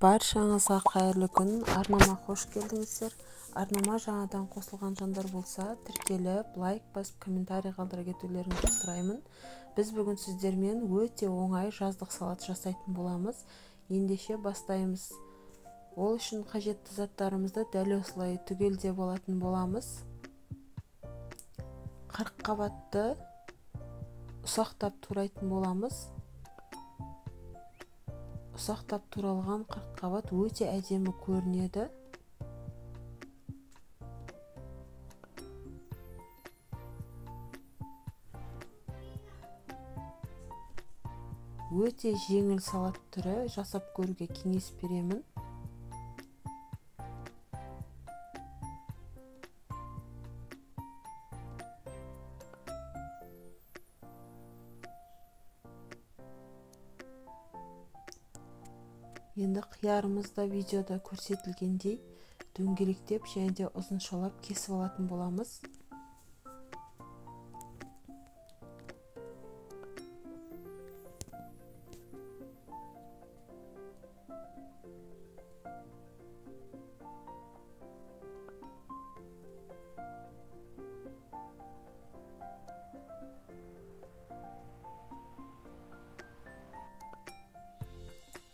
Баршаңызға қайырлы күн. Арнама қош келдіңіздер. Арнама жаңадан қосылған жандар болса, тіркеліп, лайк басып, комментарий қалдыра кетулеріңізді сұраймын. Біз бүгін сіздермен өте оңай жаздық салат жасайтын боламыз. Ендеше бастаймыз. Ол үшін қажетті заттарымызды дәл осылай түгелдеп алатын боламыз. Қырыққабатты ұсақтап турайтын боламыз. Ұсақтап туралған қырыққабат өте әдемі көрінеді. Өте жеңіл салат түрі, жасап көруге кеңес беремін. Енді қиярымызда видеода көрсетілгендей дөңгелектеп және де ұзыншалап кесіп алатын боламыз.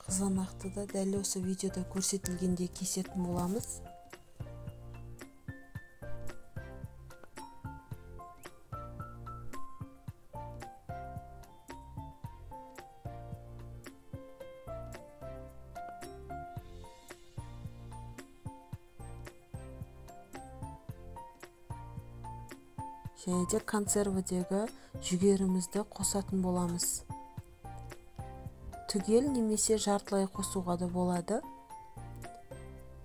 Қызанақты да дәл осы видеода көрсетілгенде кесетін боламыз. Және де консервідегі жүгерімізді қосатын боламыз. Түгел немесе жартылай қосуға да болады.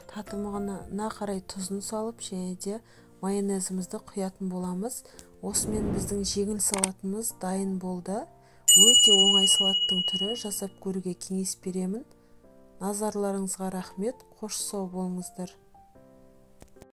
Татымына қарай тұзын салып, және де майонезімізді құятын боламыз. Осымен біздің жеңіл салатымыз дайын болды. Өте оңай салаттың түрі, жасап көруге кеңес беремін. Назарларыңызға рахмет. Қош сау болыңыздар.